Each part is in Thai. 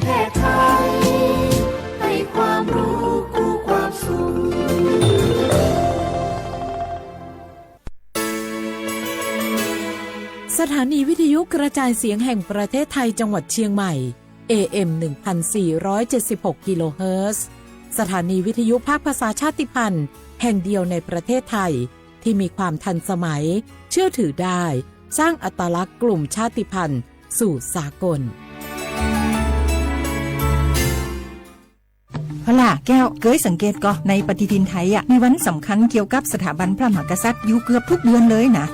เทศไทยให้ความรู้กู้ความสุขสถานีวิทยุกระจายเสียงแห่งประเทศไทยจังหวัดเชียงใหม่ AM 1476 กิโลเฮิรตซ์สถานีวิทยุภาคภาษาชาติพันธุ์แห่งเดียวในประเทศไทยที่มีความทันสมัยเชื่อถือได้สร้างอัตลักษณ์กลุ่มชาติพันธุ์สู่สากลพล่ะแก้วเคยสังเกตก็ในปฏิทินไทยอ่ะมีวันสำคัญเกี่ยวกับสถาบันพระมหากษัตริย์อยู่เกือบทุกเดือนเลยนะ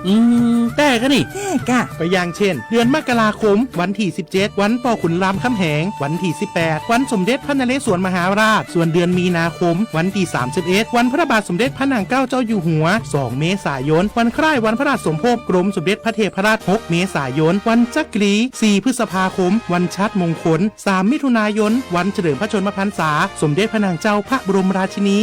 แต่ก็นี่กะก็อย่างเช่นเดือนมกราคมวันที่17วันป่อขุนรามคำแหงวันที่18วันสมเด็จพระนเรศวรมหาราชส่วนเดือนมีนาคมวันที่31วันพระบาทสมเด็จพระนางเกล้าเจ้าอยู่หัว2เมษายนวันคล้ายวันพระราชสมภพกรมสมเด็จพระเทพราช6เมษายนวันจักรี4พฤษภาคมวันชัดมงคล3มิถุนายนวันเฉลิมพระชนมพรรษาสมเด็จพระนางเจ้าพระบรมราชินี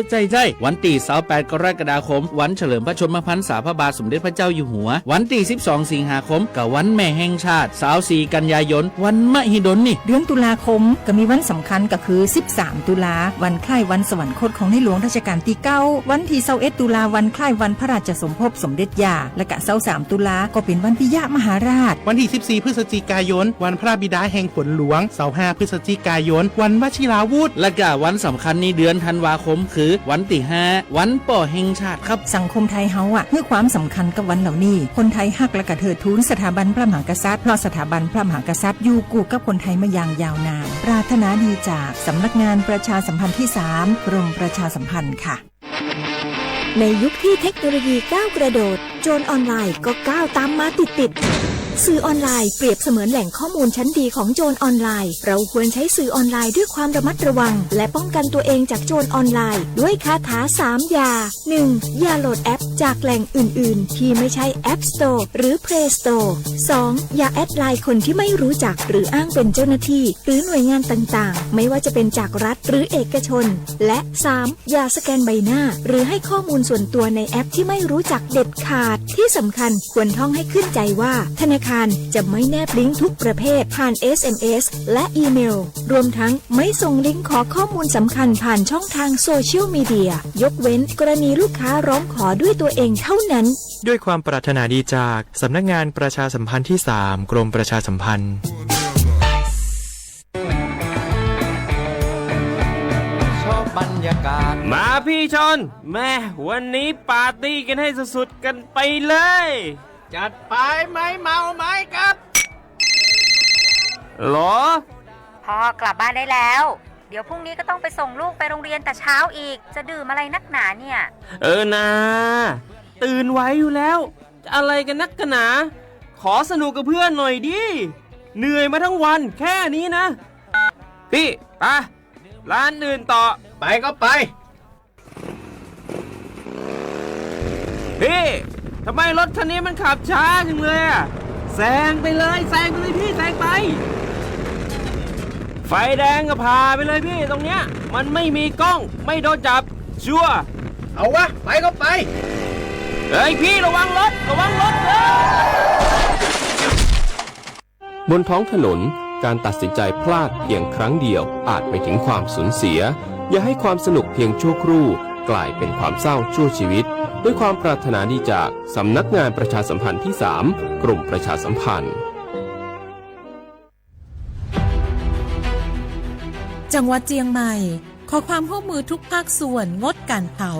ใจวันที่28กรกฎาคมวันเฉลิมพระชนมพรรษาพระบาทสมเด็จพระเจ้าอยู่หัววันที่12สิงหาคมกับวันแม่แห่งชาติ24กันยายนวันมหิดลนี่เดือนตุลาคมก็มีวันสำคัญก็คือ13ตุลาวันคล้ายวันสวรรคตของในหลวงรัชกาลที่9วันที่21ตุลาวันคล้ายวันพระราชสมภพสมเด็จย่าและก็23ตุลาก็เป็นวันปิยมหาราชวันที่14พฤศจิกายนวันพระบิดาแห่งฝนหลวง25พฤศจิกายนวันวชิราวุธและก็วันสำคัญในเดือนธันวาคมคือวันที่5วันป่อแห่งชาติครับสังคมไทยเฮาอ่ะให้ความสำคัญกับวันเหล่านี้คนไทยฮักและก็เทิดทูนสถาบันพระมหากษัตริย์เพราะสถาบันพระมหากษัตริย์อยู่คู่กับคนไทยมาอย่างยาวนานปรารถนาดีจากสำนักงานประชาสัมพันธ์ที่3กรมประชาสัมพันธ์ค่ะในยุคที่เทคโนโลยีก้าวกระโดดโจรออนไลน์ก็ก้าวตามมาติดสื่อออนไลน์เปรียบเสมือนแหล่งข้อมูลชั้นดีของโจรออนไลน์เราควรใช้สื่อออนไลน์ด้วยความระมัดระวังและป้องกันตัวเองจากโจรออนไลน์ด้วยคาถา3อย่า 1. อย่าโหลดแอปจากแหล่งอื่นๆที่ไม่ใช่ App Store หรือ Play Store 2. อย่าแอดไลน์คนที่ไม่รู้จักหรืออ้างเป็นเจ้าหน้าที่หรือหน่วยงานต่างๆไม่ว่าจะเป็นจากรัฐหรือเอกชนและ 3. อย่าสแกนใบหน้าหรือให้ข้อมูลส่วนตัวในแอปที่ไม่รู้จักเด็ดขาดที่สำคัญควรท่องให้ขึ้นใจว่าธนาคารจะไม่แนบลิงก์ทุกประเภทผ่าน SMS และอีเมลรวมทั้งไม่ส่งลิงก์ขอข้อมูลสำคัญผ่านช่องทางโซเชียลมีเดียยกเว้นกรณีลูกค้าร้องขอด้วยตัวเองเท่านั้นด้วยความปรารถนาดีจากสำนักงานประชาสัมพันธ์ที่3กรมประชาสัมพันธ์บรรยากาศมาพี่ชนแม่วันนี้ปาร์ตี้กันให้สุดๆกันไปเลยจัดไปไหมเมาไหมครับหรอพ่อกลับบ้านได้แล้วเดี๋ยวพรุ่งนี้ก็ต้องไปส่งลูกไปโรงเรียนแต่เช้าอีกจะดื่มอะไรนักหนาเนี่ยนะตื่นไว้อยู่แล้วจะอะไรกันนักกันหนาขอสนุกกับเพื่อนหน่อยดิเหนื่อยมาทั้งวันแค่นี้นะพี่ไปร้านอื่นต่อไปก็ไปพี่ทำไมรถคันนี้มันขับช้าจังเลยอ่ะแซงไปเลยพี่แซงไปไฟแดงก็พาไปเลยพี่ตรงเนี้ยมันไม่มีกล้องไม่โดนจับชัวร์เอาวะไปก็ไปเฮ้ยพี่ระวังรถบนท้องถนนการตัดสินใจพลาดเพียงครั้งเดียวอาจไปถึงความสูญเสียอย่าให้ความสนุกเพียงชั่วครู่กลายเป็นความเศร้าชั่วชีวิตด้วยความปรารถนาดีจากสำนักงานประชาสัมพันธ์ที่3กรมประชาสัมพันธ์จังหวัดเชียงใหม่ขอความร่วมมือทุกภาคส่วนงดการเผา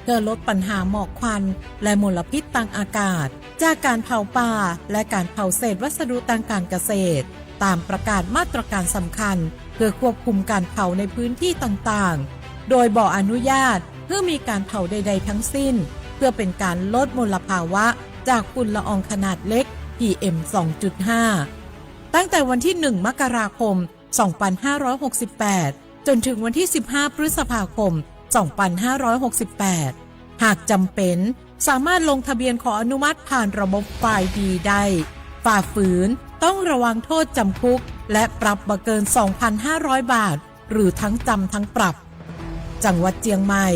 เพื่อลดปัญหาหมอกควันและมลพิษทางอากาศจากการเผาป่าและการเผาเศษวัสดุทางการเกษตรตามประกาศมาตรการสำคัญเพื่อควบคุมการเผาในพื้นที่ต่างๆโดยบ่อนุญาตเพื่อมีการเผาใดๆทั้งสิ้นเพื่อเป็นการลดมลภาวะจากฝุ่นละอองขนาดเล็ก PM 2.5 ตั้งแต่วันที่1มกราคม2568จนถึงวันที่15พฤษภาคม2568หากจำเป็นสามารถลงทะเบียนขออนุมัติผ่านระบบฝ่ายดีได้ฝ่าฝืนต้องระวังโทษจำคุกและปรับบ่เกิน 2,500 บาทหรือทั้งจำทั้งปรับจังหวัดเชียงใหม่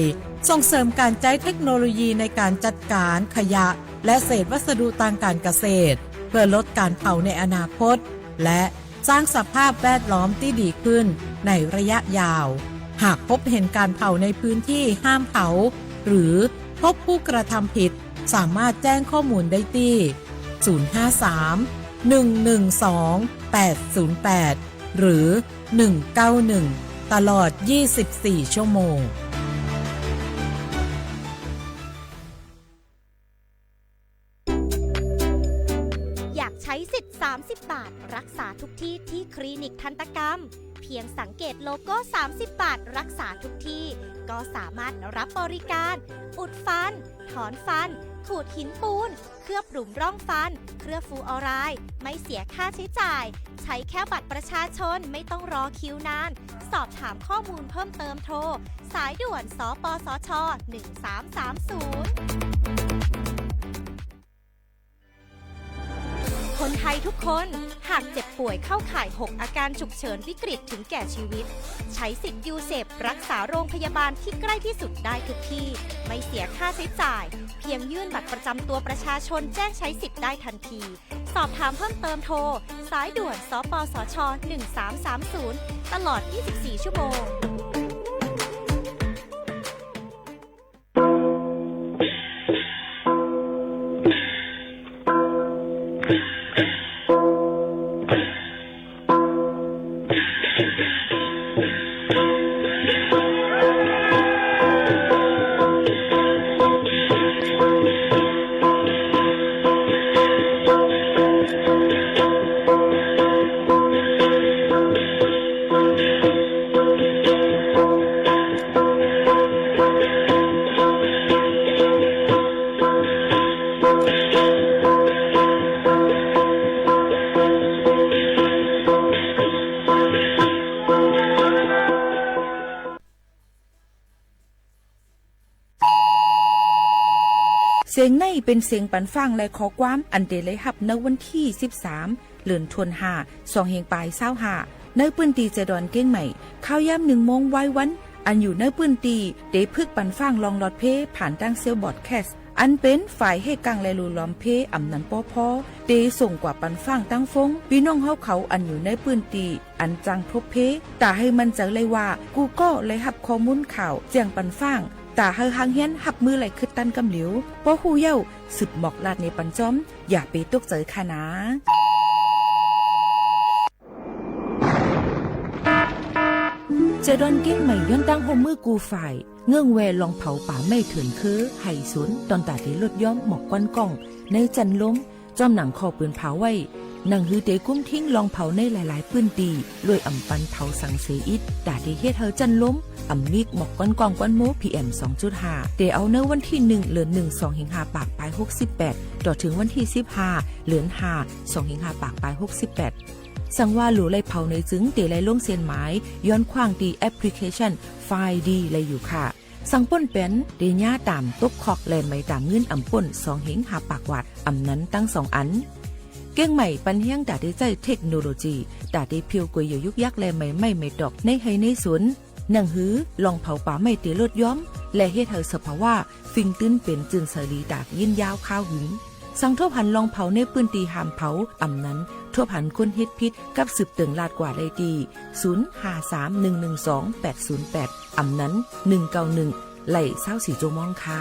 ส่งเสริมการใช้เทคโนโลยีในการจัดการขยะและเศษวัสดุทางการเกษตรเพื่อลดการเผาในอนาคตและ สร้างสภาพแวดล้อมที่ดีขึ้นในระยะยาวหากพบเห็นการเผาในพื้นที่ห้ามเผาหรือพบผู้กระทำผิดสามารถแจ้งข้อมูลได้ที่ 053-112-808 หรือ 191 ตลอด 24 ชั่วโมงอยากใช้สิทธิ์30 บาทรักษาทุกที่ที่คลินิกทันตกรรมเพียงสังเกตโลโก้30 บาทรักษาทุกที่ก็สามารถรับบริการอุดฟันถอนฟันขูดหินปูนเคลือบหลุมร่องฟันเคลือบฟลูออไรด์ไม่เสียค่าใช้จ่ายใช้แค่บัตรประชาชนไม่ต้องรอคิวนานสอบถามข้อมูลเพิ่มเติมโทรสายด่วนสปสช1330คนไทยทุกคนหากเจ็บป่วยเข้าข่าย6อาการฉุกเฉินวิกฤตถึงแก่ชีวิตใช้สิทธิ์ยูเซปรักษาโรงพยาบาลที่ใกล้ที่สุดได้ทุกที่ไม่เสียค่าใช้จ่ายเพียงยื่นบัตรประจำตัวประชาชนแจ้งใช้สิทธิ์ได้ทันทีสอบถามเพิ่มเติมโทรสายด่วนสปสช1330ตลอด 24 ชั่วโมงเสียงในเป็นเสียงปันฟังและขอความอันเดเลยหับในวันที่13เดือนธันวาคม2525ในพื้นที่เจดอนเก้งใหม่ข้าวยาม1 โมงไว้วันอันอยู่ในพื้นที่เดพึกปันฟังลองลอดเพผ่านตั้งเซลบอดแคสอันเป็นฝ่ายให้กังและลูล้อมเพอำนันปอพอเดส่งกว่าปันฟังตั้งฟงพี่น้องเฮาเขาอันอยู่ในพื้นที่อันจังทบเพแต่ให้มันจะเลยว่ากูก็เลยหับข้อมูลข่าวแจ้งปันฟังตาเฮาหางเฮียนหับมือไหลคือตันกำเหลียวป้อฮู้เย้าสุดหมอกลาดในปันจอมอย่าไปตกใจค่ะนะเจดอนเก้งใหม่ย้อนตั้งโฮมมือกูฝ่ายเงื่องแวลองเผาป่าไม่เถื่อนคือไห่สนตอนตาที่ลดย้อมหมอกก้อนกล้องในจันล้มจอมหนังคอปืนเผาไว้หนังฮือเตกุ้มทิ้งลองเผาในหลายๆพื้นที่รวยอ่ำปันเผาสังเสอิดตาที่เฮ็ดเฮาจันล้มอ่ำมิกหมอกก้อนกองก้อนโม PM 2.5 เตเอาเนื้อวันที่1เดือน1 2 5 ปากปลาย68ต่อถึงวันที่15เดือน5 2 5 ปากปลาย68สั่งว่าหลูไลเผาในจึงเตไลลงเส้นหมายย้อนขว้างดีแอปพลิเคชันไฟล์ดีเลยอยู่ค่ะสั่งป่นเป็นเดญ่าตามตบคอกแลนไม่ตามเงินอ่ำป่น2 5 ปากวัดอ่ำนั้นตั้ง2อันเก้งใหม่ปันเฮียงดาได้ใจเทคโนโลยีดาได้เพียวกวยยุกยักแลไม่ดอกในไฮในสวนหนังหือลองเผาป่าไม่เตลดย้อมและเฮ็ดให้สภาวะฟิงตื้นเป็นจึนเสรีดากยินยาวข้าวหึงสังทบหันลองเผาในปืนตีหามเผาอ่ำนั้นทั่วผันคนเฮ็ดพิษกับสืบเติงลาดกว่าเลยดี0531128808อ่ำนั้น191ไหล24โจมองค่ะ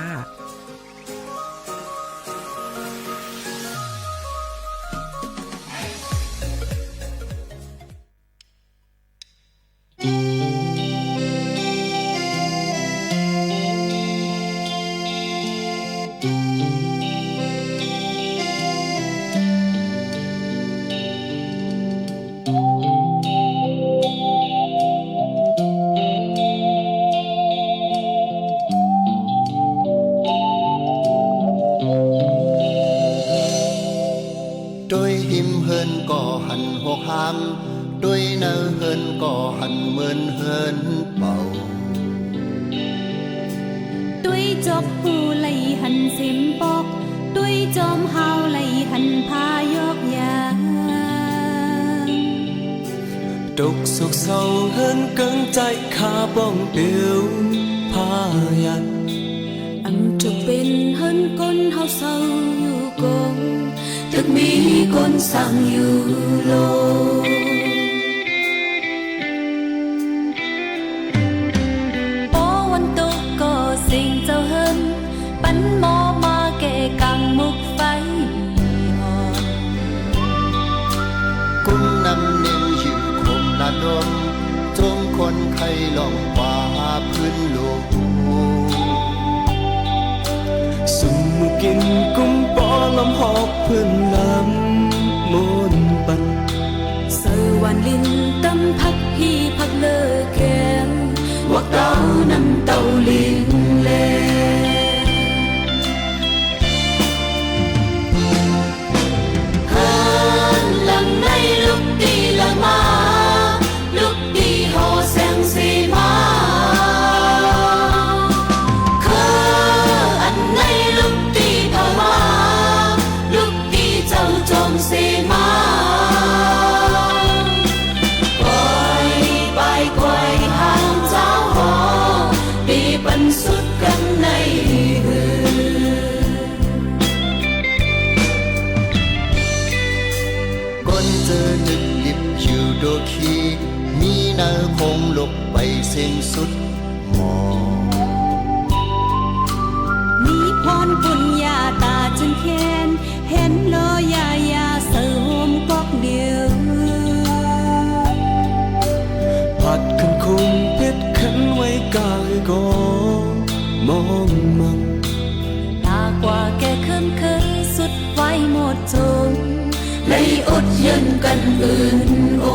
ด้วยเนอเฮินก่อหันเหมือนเฮินเป่าด้วยจบหูไหลหันสิมปอกด้วยจอมเฮาไหลหันพายกยางตุกสุขเศร้าเฮินกังใจขาบ้องเปียวพายันอันจะเป็นเฮินก้นเฮาเศร้าอยู่กงตึกมีก้นสั่งอยู่โล ดมจงคนไข้ลองว่าพื้นโลกสุ่มกินกุ้งปอลำหอกเพื่อนลำมนปันเสือวันลินตำพักฮีพักเลอแกงว่าเต้านำเต้าลินเลหลังในลุกดีละมาลุกดีโหแสงสีมาอันในลุกดีพามาลุกดีเจ้าจอมสีมาปล่อยไปไกวห่างเจ้าหอดีปันสุดกันในหือก้นเจอดึกดิบอยู่โดคีมีนาคงลบไปสิ้นสุดหมอมีพรปุญญาตาจนแค้นเห็นโลยายาเสือโฮมกอกเดียวผัดขึ้นคงเพชรขันไว้กายก็มองมังตากว่าแกเคยสุดไว้หมดจงเลยอดเย็นกันอื่นโอ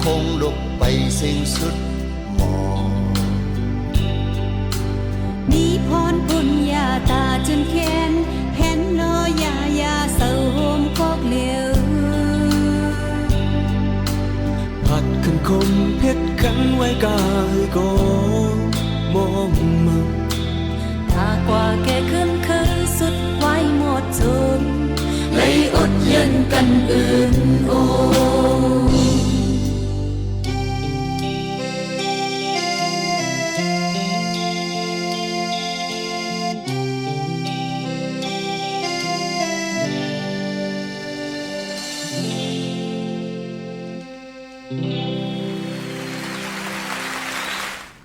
คงลบไปสิ้นสุดหมอมีพรปุญญาตาจนแค้นเห็นโลยายาเศร้าโฮมกอกเหลียวผัดขึ้นคมเพชรขันไว้กายก็มองมังถ้ากว่าแกเคยสุดไว้หมดจนเลยอดเย็นกันอื่นโอ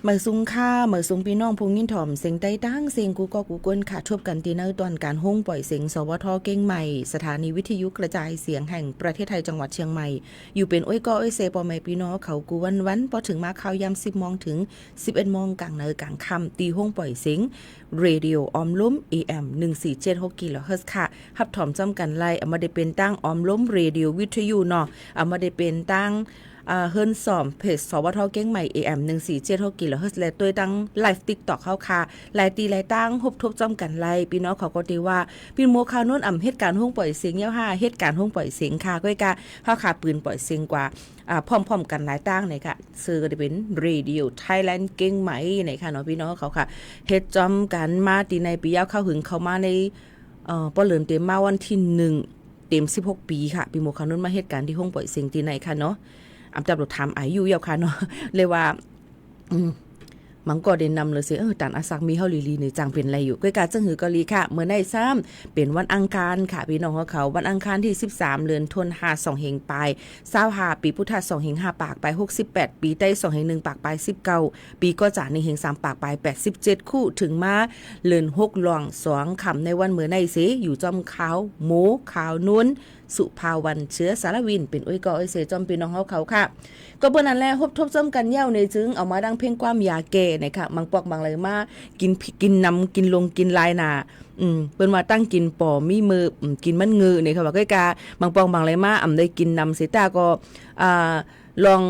เมื่อซุงค่าเมื่อซุงพี่น้องพงยินถ่อมเสียงใต้ตั้งเสียงกูก็กูกวนค่ะทบกันตีเนอร์ตอนการห้องปล่อยเสียงสวทเก้งใหม่สถานีวิทยุกระจายเสียงแห่งประเทศไทยจังหวัดเชียงใหม่อยู่เป็นอ้อยก็อ้อยเซปอแม่พี่น้องเขากูวันพอถึงมาข่าวยาม10 โมงถึง 11 โมงกลางเนอกลางค่ำตีห้องปล่อยเสียงเรดิโอออมล้ม AM 1476 กิโลเฮิรตซ์ค่ะฮับถ่อมจำกันไล่เอามาได้เป็นตั้งออมล้มเรดิโอวิทยุเนาะเอามาได้เป็นตั้งเฮิรนสอมเพจสวทเก้งใหม่ AM 1476 กิโลเฮิรตซ์และตัวตั้งไลฟ์ TikTok เข้าค่ะหลายตีหลายตั้งฮบทบจำกันไล่พี่น้องเขาก็ดีว่าพี่โมข่าวโน้นเหตุการณ์ห้องปล่อยเสียงยาว5เหตุการณ์ห้องปล่อยเสียงค่ะก้อยกะเฮาค่ะปืนปล่อยเสียงกว่าพร้อมๆกันหลายตั้งเลยค่ะซื้อก็จะเป็น Radio Thailand เก้งใหม่ในค่ะเนาะพี่น้องเขาค่ะเฮ็ดจำกันมาตีในปียาวเข้าหึงเข้ามาในป้อเหลินเต็มมาวันที่1เต็ม16 ปีค่ะพี่โมข่าวโน้นมาเหตุการณ์ที่ห้องปล่อยเสียงตีในค่ะเนาะอำจับรถถามอายุยาวค่ะเนาะเลยว่ามันก็เด่นนำเลยสิตันอาศักมีเฮาลีๆนี่จังเป็นไรอยู่ก้อยกาจังหือกะลีค่ะเมื่อในซ้ำเป็นวันอังคารค่ะพี่น้องเขาวันอังคารที่13เดือนธันวาคม2เฮงปลาย25ปีพุทธศักราช2เฮง5ปากไป68ปีใต้2เฮง1ปากไป19ปีก็จะ1เฮง3ปากไป87คู่ถึงมาเลือน6หลวง2ค่ำในวันเมื่อในสิอยู่จอมขาวหมูขาวนุ่น สุภาวันเชื้อสารวินเป็นอ้อยกออ้อยเสจอมพี่น้องเขาค่ะก็เปิ้นนั้นแลฮบทบซ้ำกันเย้าในจึงเอามาดังเพ่งความยาแก่นะคะบางปอกบางเลยมากินน้ำกินลงกินลายหนาเปิ้นว่าตั้งกินปอมีมือกินมันงือนี่ค่ะว่าก้อยกาบางปองบางเลยมาได้กินนำเสตาก็ลอง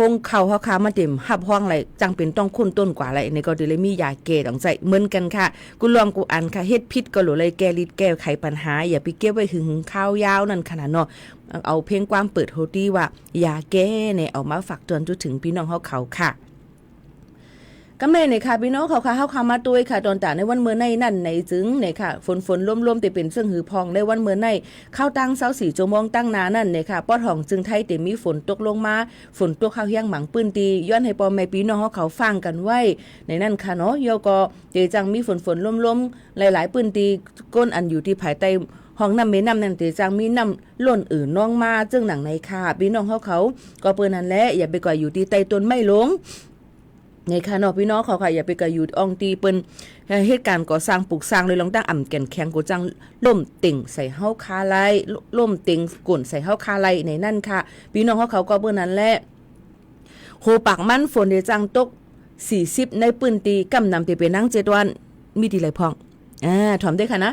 ห้องเข้าเฮาค้ามาเต็มหับห้องไหลจังเป็นต้องคุ้นต้นกว่าไหลในก็ได้เลยมียาแก้ต้องใจเหมือนกันค่ะกูลองกูอันค่ะเฮ็ดพิษก็หลเลยแก้ฤทธิ์แก้ไขปัญหาอย่าไปเก็บไว้หึงข้าวยาวนั่นขนาดเนาะเอาเพ่งความเปิดโฮตี้ว่ายาแก้เนี่ยเอามาฝากเตือนถึงพี่น้องเขาค่ะกำเนิดเนี่ยค่ะพี่น้องเขาค่ะเฮาคามาตุยค่ะตอนตาในวันเมื่อในนั่นในจึงเนี่ยค่ะฝนร่มๆแต่เป็นเสื่องหือพองในวันเมื่อในเข้าตั้ง24 ชั่วโมงตั้งนานั่นเนี่ยค่ะป้อทองจึงไทยแต่มีฝนตกลงมาฝนตกข้าวเฮียงหมังปื้นตีย้อนให้พ่อแม่พี่น้องเขาฟังกันไว้ในนั่นค่ะเนาะโยก็เตจังมีฝนร่มๆหลายๆปื้นตีก้นอันอยู่ที่ภายใต้ห้องน้ำเมน้ำนั่นเตจังมีน้ำล้นน้องมาจึงหนังในค่ะพี่น้องเขาก็เปิ้นนั่นแหละอย่าไปก่อยอยู่ที่ใต้ต้นไม้หลงในค่ะเนาะพี่น้องเขาค่ะอย่าไปกระยุดอองตีเปิ้นเหตุการณ์ก่อสร้างปลูกสร้างเลยลองตั้งอ่ำแก่นแข็งกูจังล่มติ่งใส่เฮาคาไลล่มติ่งก่นใส่เฮาคาไลในนั่นค่ะพี่น้องเขาก็เปิ้นนั้นแหละโหปากมันฝนเดจังตก40ในปื้นตีกำนำไปเป็นนั่ง7วันมีที่ไหลพองถอมได้ค่ะนะ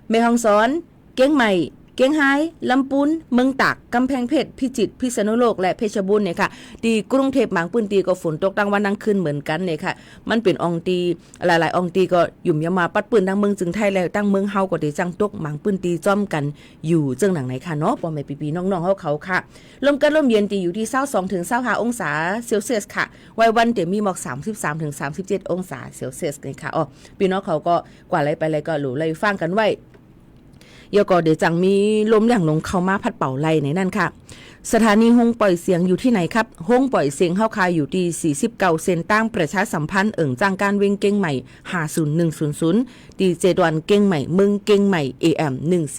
แม่ฮ่องสอนเก้งใหม่เกียงไฮ้ลำปูนเมืองตากกำแพงเพชรพิจิตรพิษณุโลกและเพชรบูรณ์เนี่ยค่ะตีกรุงเทพหมางปืนตีก็ฝนตกตั้งวันตั้งคืนเหมือนกันเนี่ยค่ะมันเป็นอองตีหลายๆอองตีก็ยุ่มยามาปัดปืนตั้งเมืองจึงไทยแล้วตั้งเมืองเฮาก็ได้จังตกหมางปืนตีจ้อมกันอยู่จึงหนังไหนค่ะเนาะพ่อแม่พี่ๆน้องๆเขาค่ะลมกันลมเย็นตีอยู่ที่22ถึง25องศาเซลเซียสค่ะวันเดี๋ยวมีหมอก33ถึง37องศาเซลเซียสเลยค่ะอ๋อพี่น้องเขาก็กว่าอะไรไปอะไรก็หลูเลยฟังกันไว้เดี๋ยวก็เดี๋ยวจังมีลมแรงลงเข้ามาพัดเป่าไล่ในนั่นค่ะสถานีห้องปล่อยเสียงอยู่ที่ไหนครับห้องปล่อยเสียงเฮาคายอยู่ที่49เซนตั้งประชาสัมพันธ์จ้างการเวงเก้งใหม่50100ดีเจดวันเก้งใหม่เมืองเก้งใหม่ AM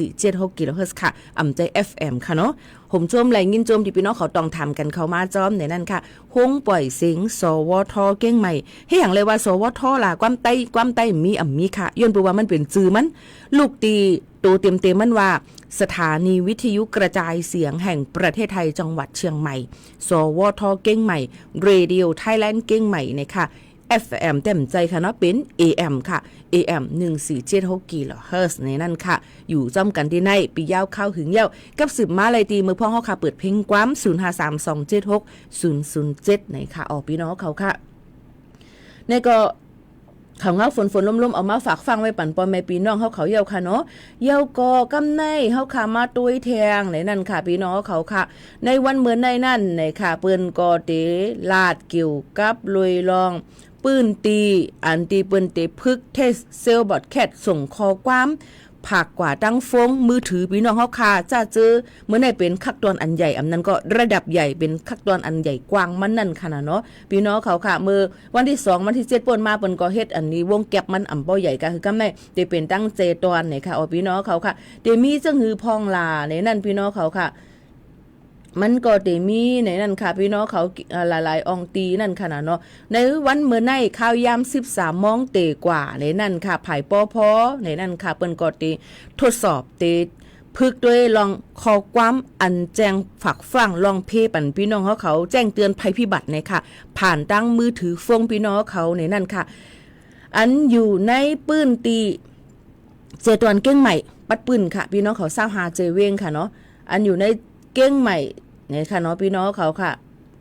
1476กิโลเฮิรตซ์ค่ะอำใจ FM ค่ะเนาะผมชมไหลยินชมที่พี่น้องเขาต้องทำกันเข้ามาจอมในนั่นค่ะห้องปล่อยเสียงสวทเก้งใหม่ให้อย่างเลยว่าสวทล่ะความใต้มีค่ะย้อนไปว่ามันเป็นจื่อมันลูกตีตัวเต็มมันว่าสถานีวิทยุกระจายเสียงแห่งประเทศไทยจังหวัดเชียงใหม่สวทเก้งใหม่เรดิโอไทยแลนด์เก้งใหม่เนี่ยค่ะ FM เต็มใจค่ะเนาะเป็น AM ค่ะ AM 1476กิโลเฮิรตซ์ในนั่นค่ะอยู่จำกันที่ในปียาวเข้าหึงยาวกับสืบมาเลยตีมือพ่อเฮาค่ะเปิดเพลงความ0532760007ในค่ะออกพี่น้องเขาค่ะในก็เขาเงาฝนลมๆเอามาฝากฟังไว้ปั่นปอแม่พี่น้องเขาเยาค่ะเนาะเยาก็กำในเฮาค่ะมาตุ้ยแทงในนั่นค่ะพี่น้องเขาค่ะในวันเหมือนในนั่นในค่ะเปิ้นก็เตลาดเกี่ยวกับลุยลองปื้นตีอันตีเปิ้นเตพึกเทสเซลบอดแคทส่งคอความผักกว่าตั้งฟงมือถือพี่น้องเฮาค่ะจะเจอเมื่อไหร่เป็นคักตอนอันใหญ่อันนั้นก็ระดับใหญ่เป็นคักตอนอันใหญ่กว้างมันนั่นค่ะเนาะพี่น้องเขาค่ะเมื่อวันที่2วันที่7ป่นมาเปิ้นก็เฮ็ดอันนี้วงแก็บมันอ่ำบ่ใหญ่ก็คือกำได้ได้เป็นตั้งเจตอนนี่ค่ะอ๋อพี่น้องเขาค่ะได้มีจังหือพองลาในนั่นพี่น้องเขาค่ะมันก็ได้มีในนั่นค่ะพี่น้องเขาหลายๆอองตีนั่นค่ะเนาะในวันเมื่อในข้าวยาม13มองเตกว่าในนั่นค่ะไผ่ปอพอในนั่นค่ะเปิ้นก็ได้ทดสอบเตพึกด้วยลองขอความอันแจ้งฝักฟังลองเพปั่นพี่น้องเขาแจ้งเตือนภัยพิบัติในค่ะผ่านตั้งมือถือฟงพี่น้องเขาในนั่นค่ะอันอยู่ในปื้นตีเจตวนเก้งใหม่ปัดปืนค่ะพี่น้องเขา25เจเวงค่ะเนาะอันอยู่ในเก้งใหม่ในค่ะเนาะพี่น้องเขาค่ะ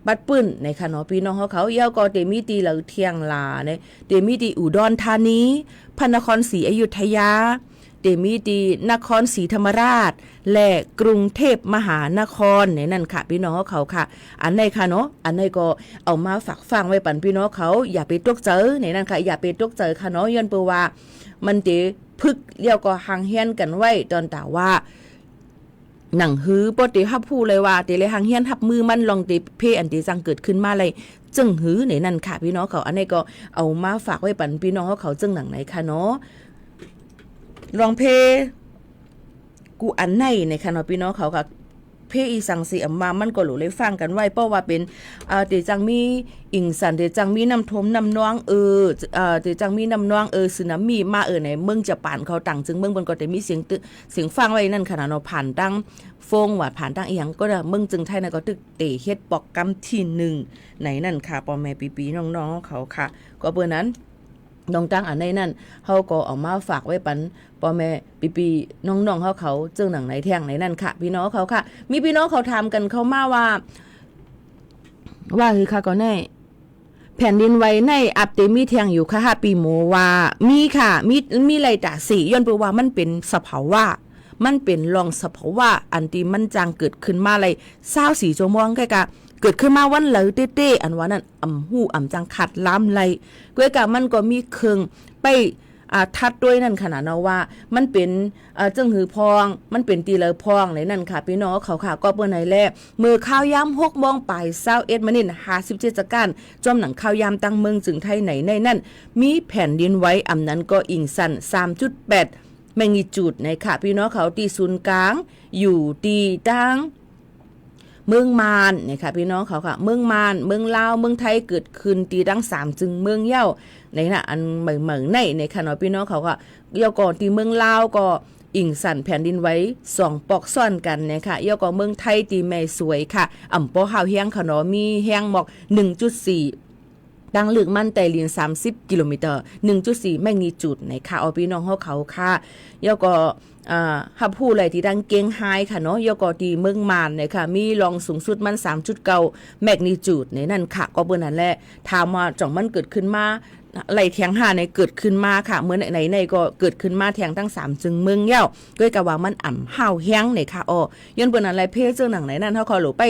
ปัดปื้นในค่ะเนาะพี่น้องเขาเยาก็เตมีตีเหลือเทียงลาเนี่ยเตมีตีอุดรธานีพระนครศรีอยุธยาเตมีตีนครศรีธรรมราชและกรุงเทพมหานครในนั่นค่ะพี่น้องเขาค่ะอันไหนค่ะเนาะอันไหนก็เอามาฝากฟังไว้ปั่นพี่น้องเขาอย่าไปตกเจอในนั่นค่ะอย่าไปตกเจอค่ะเนาะย้อนเปว่ามันเตพึกเลี้ยวก็ห่างเฮียนกันไว้ตอนตาว่าหนังฮื้อปติฮับผู้เลยว่าเตเลยหางเฮียนทับมือมันลองเตเพอันที่จังเกิดขึ้นมาเลยจึงฮื้อในนั่นค่ะพี่น้องเขาอันนี้ก็เอามาฝากไว้ปั่นพี่น้องเขาจึงหนังไหนค่ะเนาะลองเพกูอันไหนในค่ะเนาะพี่น้องเขาค่ะเพ เพอีสังสีอำมามันก็หลูเลยฟังกันไว้เพราะว่าเป็นเตจังมีอิงสันเตจังมีน้ำทมน้ำนองเตจังมีน้ำนองสึนามิมาในเมืองจะปานเขาต่างจึงเมืองบนก็จะมีเสียงฟังไว้นั่นขนาดเนาะผ่านตั้งฟงว่าผ่านตั้งอีหยังก็เมืองจึงไทยน่ะก็ตึกเตเฮ็ดปอกกำที่1ในนั่นค่ะพ่อแม่ปีๆน้องๆเขาค่ะก็เบอร์นั้นน้องตั้งอันในนั่นเขาก็เอามาฝากไว้ปันพ่อแม่ปีๆน้องๆเขาเจิงหนังไหนแท่งไหนนั่นค่ะพี่น้องเขาค่ะมีพี่น้องเขาถามกันเขามาว่าคือค่ะก็แน่แผ่นดินไหวในอับเตมีแท่งอยู่ค่ะปีโมว่ามีค่ะมีไรตาสีย้อนไปว่ามันเป็นสภาวะมันเป็นรองสภาวะอันที่มันจางเกิดขึ้นมาเลย24ชั่วโมงใกล้ๆเกิดขึ้นมาวันเหลอเต้ๆอันว่านั้นอ่ำจังขัดล้ำไหลก้วยกะมันก็มีเครื่องไปทัดด้วยนั่นขนาดเนาะว่ามันเป็นจึงหือพองมันเป็นตีเลอพองในนั่นค่ะพี่น้องเขาค่ะก็เปิ้นไหนแลมือข้าวยาม6 โมงปลาย21 มินิ57จักการจอมหนังข้าวยามตั้งเมืองจึงไทยไหนในนั่นมีแผ่นดินไหวอำนั้นก็อิงสัน 3.8 แมกนิจูดในค่ะพี่น้องเขาตีศูนย์กลางอยู่ตีตั้งเมืองมานเนี่ยค่ะพี่น้องเขาค่ะเมืองมานเมืองลาวเมืองไทยเกิดขึ้นตีดัง3จึงเมืองเย้าในน่ะอันเหมือนในค่ะเนาะพี่น้องเขาค่ะเย้าก่อนตีเมืองลาวก็อิงสันแผ่นดินไว้2ปอกซ่อนกันนะคะเย้าก็เมืองไทยตีแม่สวยค่ะป่อหาวแห้งค่ะเนาะมีแห้งหมอก 1.4 ดังลึกมันแต่ลิน30 กิโลเมตร 1.4 แมกนิจูดในค่ะเอาพี่น้องเขาค่ะเย้าก็ฮับผู้ไหลที่ดังเก่งไฮค่ะเนาะยกตีเมืองมานเนี่ยค่ะมีรองสูงสุดมัน 3.9 แมกนิจูดในนั่นค่ะก็เบิ่นนั่นแหละถามว่าจ่องมันเกิดขึ้นมาไหลแทง5ในเกิดขึ้นมาค่ะเมื่อไหนก็เกิดขึ้นมาแทงทั้ง3จึงเมืองเย้าด้วยกะว่ามันห่าวแห้งในค่ะย้อนเบิ่นนั่นแหละเพศเจ้าหนังไหนนั่นเฮาขอหลไป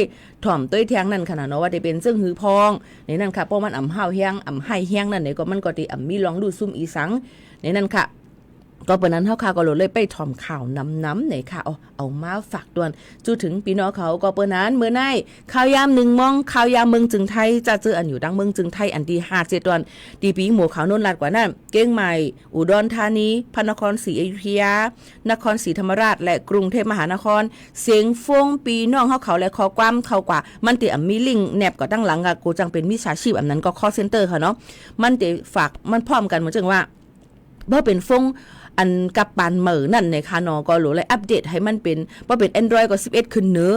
ถ่อมต้วยแทงนั่นขนาดเนาะว่าได้เป็นซึ่งหือพองในนั่นค่ะเพราะมันห่าวแห้งไห้แห้งนั่นเนี่ยก็มันก็ติมีลองดูซุ่มอีสังในนั่นค่ะก็เปิดนั้นเฮาค่ะก็เลยไปถ่อมข่าวน้ำไหนค่ะเอามาฝากด่วนจูถึงพี่น้องเขาก็เปิดนั้นเมื่อไหร่ข่าวยาม1 มองข่าวยามเมืองจึงไทยจะเจออันอยู่ดังเมืองจึงไทยอันที่57วันดีปีหมู่ขาวนนท์ลาดกว่านั้นเก้งใหม่อุดรธานีพระนครศรีอยุธยานครศรีธรรมราชและกรุงเทพมหานครเสียงฟงปีน้องเขาและขอความเข้ากว่ามันติมีลิงก์แนบก็ตั้งหลังอ่ะกูจังเป็นมิจฉาชีพอันนั้นก็ call center ค่ะเนาะมันติฝากมันพร้อมกันเหมือนจังว่าบ่เป็นฟงอันกับปานเหมือนั่นในค่ะเนาะก็หลูเลยอัปเดตให้มันเป็นบ่เป็น Android ก็11ขึ้นเนื้อ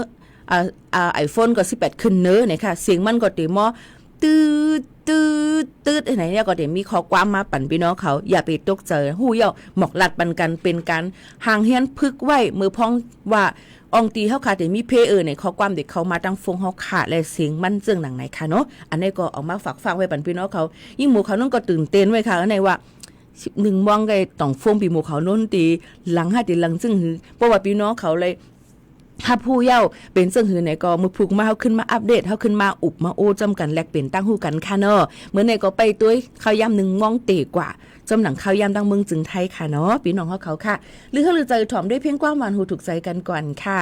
iPhone ก็18ขึ้นเนื้อเนี่ยค่ะเสียงมันก็ติมอตืดไหนเนี่ยก็เดี๋ยวมีข้อความมาปั่นพี่น้องเขาอย่าไปตกใจหู้เย่าหมอกลัดปันกันเป็นการห่างเฮียนพึกไว้มือพ้องว่าองตีเฮาค่ะเดี๋ยวมีเพในข้อความเด็กเขามาตั้งฟงเฮาขาและเสียงมันเจิงหนังไหนค่ะเนาะอันนี้ก็เอามาฝากไว้ปั่นพี่น้องเขายิ่งหมู่เขานั่นก็ตื่นเต้นไว้ค่ะในว่า1 มองไงต้องฟงปีหมู่เขาโน้นตีหลัง5ตีหลังซึ่งหือเพราะว่าพี่น้องเขาเลยถ้าผู้เย้าเป็นซึ่งหือไหนก็มือผูกมาเฮาขึ้นมาอัปเดตเฮาขึ้นมาอุบมาโอ้จำกันแลกเป็นตั้งหูกันค่ะเนาะเหมือนไหนก็ไปตุ้ยข้าวยำ1 มองเตะกว่าจำหนังข้าวยำดังเมืองจึงไทยค่ะเนาะพี่น้องเขาค่ะหรือเฮาลือใจถ่อมด้วยเพียงความหวานหูถูกใจกันก่อนค่ะ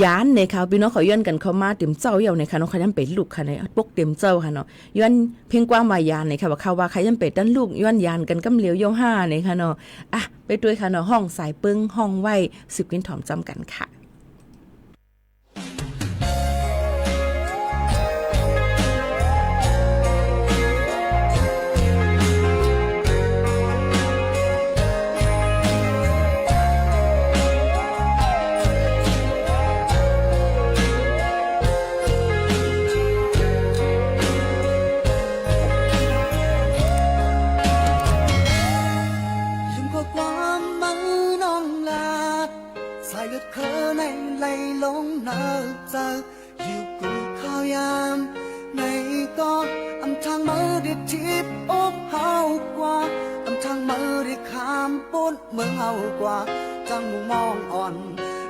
ยานในค่ะพี่น้องเขาย้อนกันเข้ามาเต็มเจ้าเหี่ยวในค่ะน้องขยันเป็ดลูกค่ะในปกเต็มเจ้าค่ะเนาะย้อนเพียงกว้างวายานในค่ะว่าเขาว่าขยันเป็ดด้านลูกย้อนยานกันกำเหลียวโยห้าในค่ะเนาะไปด้วยค่ะเนาะห้องสายปึ้งห้องไว้10 กินถอมจำกันค่ะอยู่กูข้าวยามในก็อำทางมือได้ทิพอบเฮากว่าอำทางมือได้ขามปุ้นเมืองเฮากว่าจังมุมมองอ่อน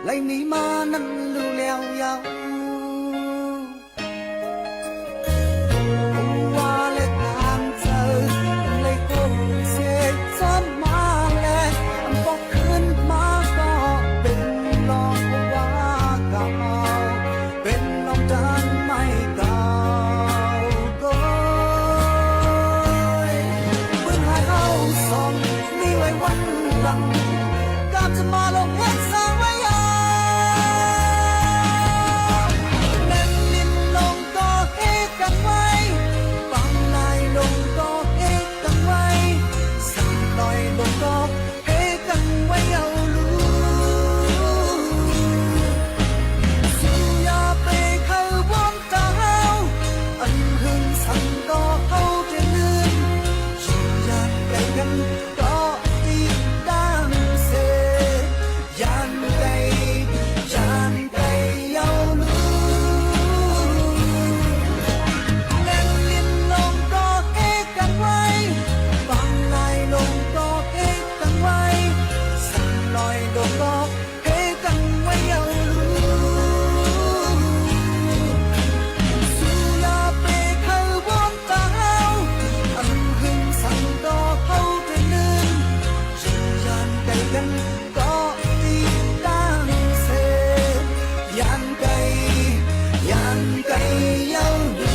ไหลมีมานั้นลูแล้วยาวว่าเล็กทางเจอเลยคงเสียจำมาแล้วอำบอกขึ้นมาก็เป็นลองว่าเก่าเป็นลองดันไม่เก่าก็เพิ่งหายเข้าส่องมีไว้วันหลังกลับจะมาลงเวทสาวยา กันก็ตีตั้งเสยันไกเย้าดู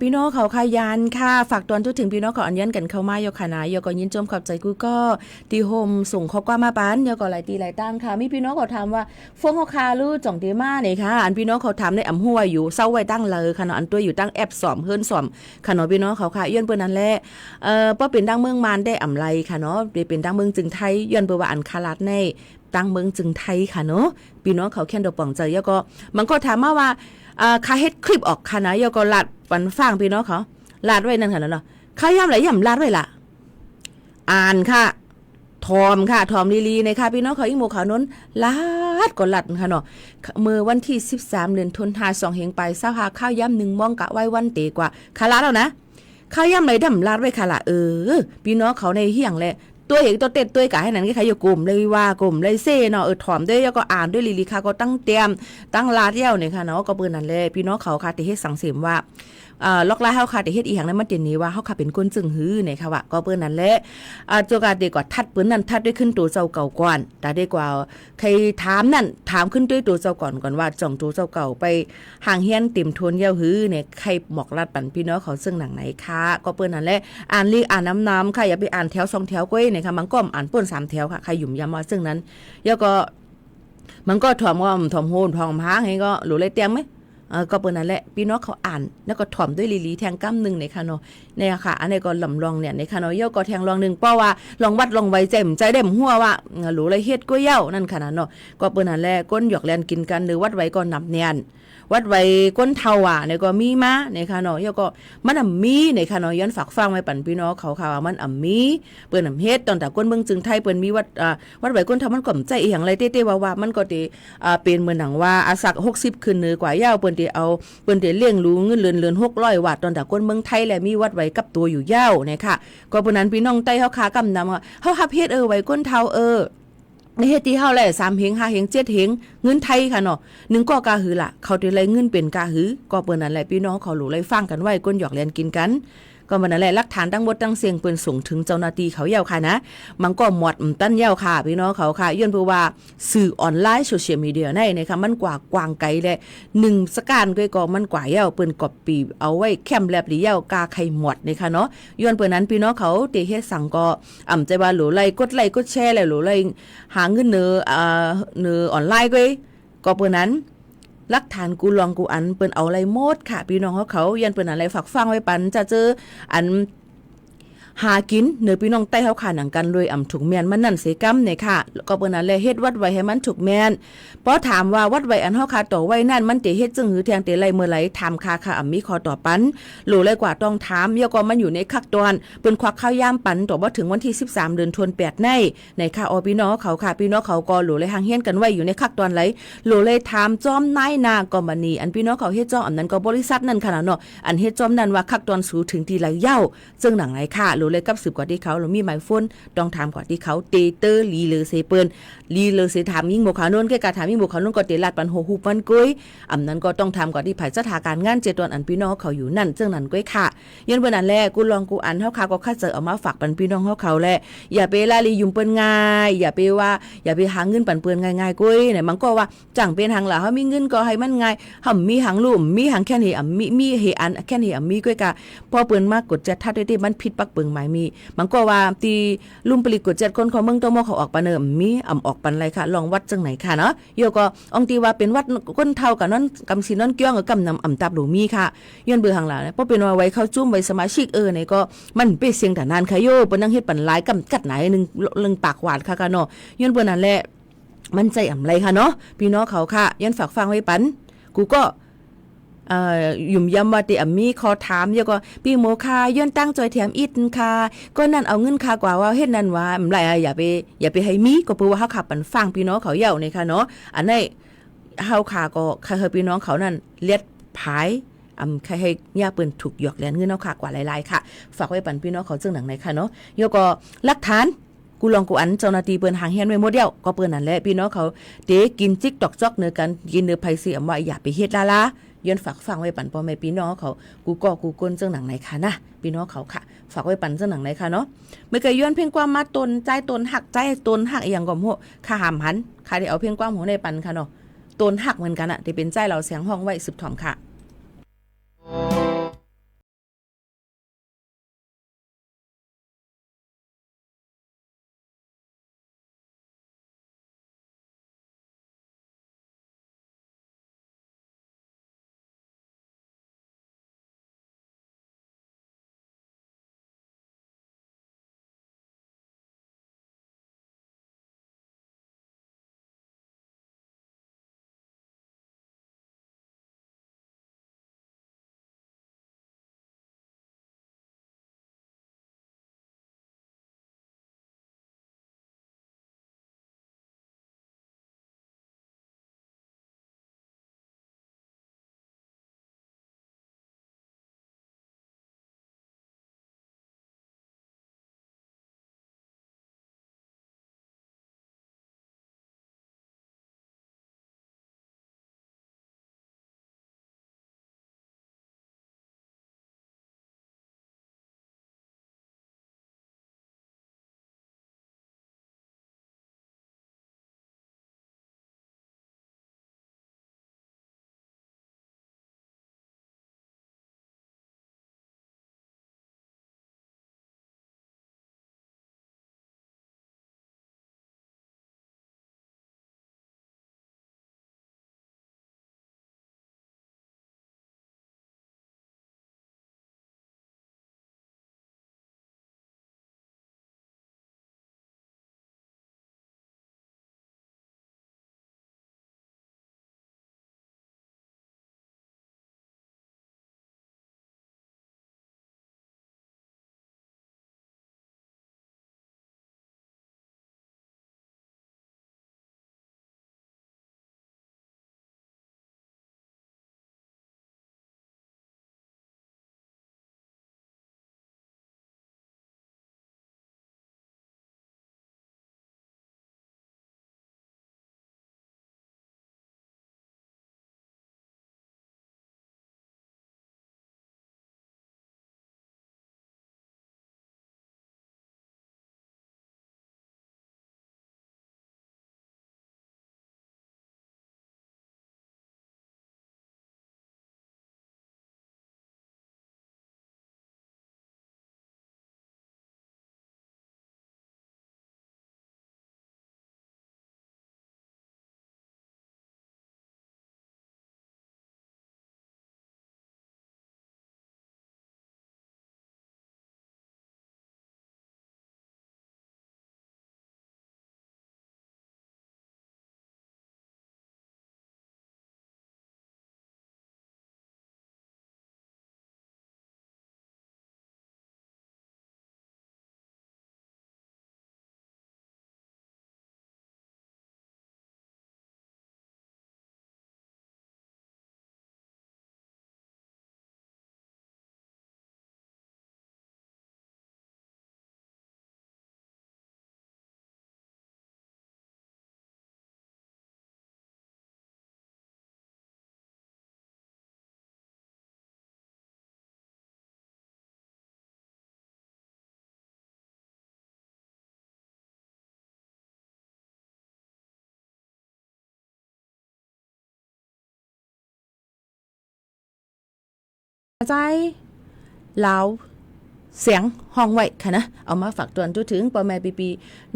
พี่น้องเขาขยันค่ะฝากตอนทุกถึงพี่น้องเขาอันยันกันเข้ามายกขนายกยินจมขอบใจกูก็ตีโฮมส่งข้อความมาปันยกหลายตีหลายตั้งค่ะมีพี่น้องเขาถามว่าฟงเขาคาลูจ่องตีมาเนี่ยค่ะอันพี่น้องเขาถามในอ่ำหัวอยู่เศร้าไว้ตั้งเลยค่ะเนาะอันตัวอยู่ตั้งแอบสอมเฮิรนสอมค่ะเนาะพี่น้องเขาค่ะย้อนเปิ้นนั่นแหละป้อเป็นตั้งเมืองมานได้อ่ำไรค่ะเนาะเป็นตั้งเมืองจึงไทยย้อนเปิ้นว่าอันคาลัดในตั้งเมืองจึงไทยค่ะเนาะพี่น้องเขาแค่นดอกป่องใจยก็มันก็ถามมาว่าคาเฮ็ดคลิปออกค่ะนะยก็ลัดปันฟังพี่น้องเขาลาดไว้นั่นค่ะเนาะข้าย่ำไหลย่ำลาดไว้ล่ะอ่านค่ะทอมค่ะทอมลีๆนะคะพี่น้องเขาอีโมเขาน้นลาดก็ลัดค่ะเนาะเมื่อวันที่13เดือนธันวาคม2เฮงไป25ข้าวย่ำ1มองกะไว้วันเตกว่าคาลาแล้วนะข้าวย่ำไหลดำลาดไว้ค่ะล่ะพี่น้องเขาในเฮียงแหละตัวเอกตัวเต็ดตัวกะให้นั้นก็ใครอยู่กลุ่มเลยว่ากลุ่มเลยเซ่เนาะถอมด้วยแล้วก็อ่านด้วยลีค่ะก็ตั้งเตรียมตั้งลาดเย้าเนี่ยค่ะเนาะก็เปิ้นนั่นแหละพี่น้องเขาค่ะที่เฮ็ดสังเสมว่าล็อกลาเฮาค่ะแต่เฮ็ดอีหยังนั้นมันเต็นนี้ว่าเฮาค่ะเป็นคนจึงหื้อเนี่ยค่ะว่าก็เปิ้นนั่นแหละตัวกาดีกว่าทัดเปิ้นนั่นทัดด้วยขึ้นตัวเจ้าเก่าก่อนแต่ดีกว่าใครถามนั่นถามขึ้นด้วยตัวเจ้าก่อนว่าจ่องตัวเจ้าเก่าไปห่างเฮียนเต็มทวนเย้าหื้อเนี่ยใครหมอกลัดปั่นพี่น้องเขาซึ่งหนังไหนค่ะก็เปิ้นนั่นแหละอ่านลีอ่านน้ำค่ะอย่าไปอ่านแถว2แถวก้อยเนี่ยค่ะมันก็อ่านเปิ้น3แถวค่ะใครหยุ่มยำว่าซึ่งนั้นแล้วก็มันก็ถ่อมว่าถ่อมโหนถ่อมหางให้ก็หลูเลยเตรียมมั้ยก็เปิ้นนั่นแหละพี่น้องเขาอ่านแล้วก็ถ่อมด้วยลีๆแทงก้ำนึงในค่ะเนาะเนี่ยค่ะอันนี้ก็ลำลองเนี่ยในค่ะเนาะย่อก็แทงลองนึงเพราะว่าลองวัดลองไว้แจ่มใจได้หัวว่าหลูเลยเฮ็ดก็เย้านั่นค่ะเนาะก็เปิ้นนั่นแหละก้นหยอกแลนกินกันหรือวัดไว้ก็นับเนียนวัดไว้ก้นเทาอ่ะเนี่ยก็มีมาในค่ะเนาะย่อก็มันมีในค่ะเนาะย้อนฝากฟังไว้ปั่นพี่น้องเขาค่ะว่ามันมีเปิ้นเฮ็ดตอนแต่ก้นเมืองจึงไทยเปิ้นมีวัดไว้ก้นเทามันก็ใจอีหยังไรเต้ๆว่ามันก็สิเป็นเหมือนหนังว่าอาสัก60ขึ้นเหนือกว่าเย้าเปิ้นสิเอาเปิ้นสิเลี้ยงรู้เงินเรือน600 บาทตอนแต่ก้นเมืองไทยแหละมีวัดไว้กับตัวอยู่เย้าเนี่ยค่ะก็เพราะนั้นพี่น้องใต้เฮาคากำนำเฮาฮับเฮ็ดไว้ก้นเทา ในเฮ็ดที่เฮาแหละ3เฮง5เฮง7เฮงเงินไทยค่ะเนาะ1ก็กาหือล่ะเขาได้ไล่เงินเป็นกาหือก็เปิ้นนั่นแหละพี่น้องเขารู้ไล่ฟังกันไว้ก้นหยอกเล่นกินกันก็มันนั่นแหละหลักฐานทั้งหมดทั้งเสียงเปิ้นส่งถึงเจ้าหน้าที่เขาเยาวค่ะนะมันก็หมดตั้นเยาวค่ะพี่น้องเขาค่ะย้อนเพราะว่าสื่อออนไลน์โซเชียลมีเดียในนะคะมันกว่ากว้างไกลแหละ1สการก็มันกว่าเยาวเปิ้นก๊อปปี้เอาไว้แคมแลบหรือเยาวกาไข่หมดนะคะเนาะย้อนเปิ้นนั้นพี่น้องเขาเตเฮ็ดสั่งก็ใจว่าหลูไลกดแชร์แล้วหลูไลหาเงินเนอออนไลน์ก็เปิ้นนั้นหลักฐานกูลองกูอันเปิ้นเอาอะไรหมดค่ะพี่น้องเขายันเปิ้นอะไรฝากฟังไว้ปันจะเจออันหากินเนื้อพี่น้องใต้เขาขาหนังกันเลยถูกแมนมันนั่นเสกำเนี่ยค่ะก็เปิ้นนั้นแลเฮ็ดวัดไว้ให้มันถูกแมนเพราะถามว่าวัดไว้อันเฮาคาต่อไว้นั่นมันเตเฮ็ดจึงหือแทงเตไลเมื่อไหร่ถามค่ะมีขอต่อปันหลูเลยกว่าต้องถามยก็มันอยู่ในคักตอนเปิ้นควักข้าวยามปันต่อบ่ถึงวันที่13เดือนธันวาคมในค่ะพี่น้องเขาค่ะพี่น้องเขาก็หลูเลยหางเฮียนกันไว้อยู่ในคักตอนไหลหลูเลยถามจอมนายนาก็บัดนี้อันพี่น้องเขาเฮ็ดจอมอันนั้นก็บริษัทนั่นขนาดเนาะอันเฮ็ดจอมนั้นว่าคักตอนสูถึงที่ไหลเย้าซึ่งหนังไหนค่ะหลูเลยกับสืบกว่าที่เขาหรือมีไมโฟนต้องถามก่อนที่เขาเตเตอร์ลีเลอเซเปิ้นลีเลอเซถามยิ่งบ่ขานนแค่การถามยิ่งบ่ขานนก็เตลาดปันโหฮูปันกุ้ยอันนั้นก็ต้องถามก่อนที่ไผสถานการณ์งาน7ตอนอันพี่น้องเขาอยู่นั่นซึ่งนั้นก้อยค่ะยันเบิ่นอันแรกกูลองกูอันเฮาค่ะก็คัดเจอเอามาฝากปันพี่น้องเขาแหละอย่าไปลาลียุ่มเปิ้นง่ายอย่าไปหาเงินปันเปิ้นง่ายๆกุ้ยเนี่ยมันก็ว่าจังเป็นหังล่ะเฮามีเงินก็ให้มันง่ายเฮามีหังลุ่มมีหังแค่นี้มีเฮอันแค่นี้มีก้อยกะพอเปิ้นมากดจัดทัดได้มันผิดปักเปิงหมายมีมันก็ว่าตีลุ่มปลิกด7คนของเมืองตมเขาออกปานมีออกปันไรค่ะลองวัดจังไหนค่ะเนาะโยก็องตีว่าเป็นวัดก้นเท่ากับนั้นกำสินนั้นเกี้ยงกับกำนำตับหลูมีค่ะย้อนเบื่อหังหลาเพราะเป็นว่าไว้เข้าจุ่มไว้สมาชิกเนี่ยก็มันเป็นเสียงแต่นานค่ะโยเปิ้นนั่งเฮ็ดปันหลายกำกัดไหนนึงปากหวานค่ะเนาะย้อนเปิ้นนั่นแหละมันใจไรค่ะเนาะพี่น้องเขาค่ะย้อนฝากฟังไว้ปันกูก็ยุ่มยำว่าติมีขอถามเยอะก็พี่โมค่ะย้อนตั้งจอยแถมอิดค่ะก็นั่นเอาเงินค่ากว่าเฮ็ดนั่นว่าไรอย่าไปให้มีก็เพราะว่าเฮาขับปันฟังพี่น้องเขาเย่านี่ค่ะเนาะอันนี้เฮาค่ะก็คือพี่น้องเขานั่นเลียดผายใครให้ย่าเปิ้นถูกหยอกแลนเงินเฮาค่ะกว่าหลายๆค่ะฝากไว้ปันพี่น้องเขาจึงหนังไหนค่ะเนาะโยก็หลักฐานกูลองกูอันเจ้าหน้าที่เปิ้นหางเฮียนไว้หมดเดียวก็เปิ้นนั่นแหละพี่น้องเขาเตกินจิกตอกจอกเนื้อกันกินเนื้อไผสิว่าอย่าไปเฮ็ดลาย้อนฝากฟังไว้ปันพ่อแม่พี่น้องเขากูก้นเจ้าหนังไหนค่ะนะพี่น้องเขาค่ะฝากไว้ปันเจ้าหนังไหนค่ะเนาะไม่เคยย้อนเพียงความมาตนใจตนหักใจตนหักอย่างก่อมโหค่าหามหันค่ะได้เอาเพียงความโหในปันค่ะเนาะตนหักเหมือนกันอ่ะที่เป็นใจเราเสียงห้องไว้สืบถอมค่ะ ใจลาวเสียงห้องไว้ค่ะนะเอามาฝากตวนถึงปอแม่ปี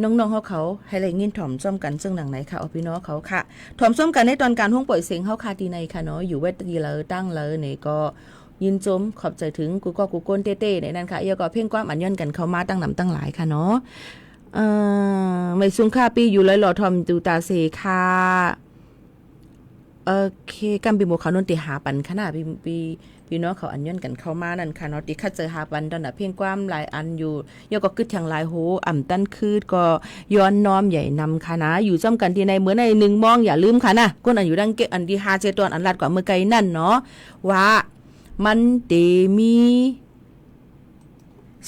น้องๆเขาให้ไรยินถ่อมซ้อมกันซึ่งหนังไหนค่ะเอาพี่น้องเขาค่ะถ่อมซ้อมกันในตอนการห้องปล่อยเสียงเขาค่ะดีในค่ะเนาะอยู่เวทีเลยตั้งเลยเนี่ยก็ยินจมขอบใจถึงกูก็กูก้นเต้ๆในนั้นค่ะเยอะก็เพ่งความอันย่อนกันเข้ามาตั้งนำตั้งหลายค่ะเนาะไม่ซุ่มค่าปีอยู่เลยหล่อทอมตูตาเซค่ะโอเคกัมปีโมเขานนติหาปันขนาดพี่น้องเขาอันย่อนกันเข้ามานั่นค่ะเนาะติคัดเจอหาปันตอนน่ะเพียงความหลายอันอยู่ยก็กึดทางหลายโหอ่ำตั้นคืดก็ย้อนน้อมใหญ่นำค่ะนะอยู่จ้อมกันที่ในเหมือนใน1มองอย่าลืมค่ะนะก้นอันอยู่ดังเก็บอันที่5เจตอนอันลัดกว่าเมื่อไกลนั่นเนาะว่ามันเตมี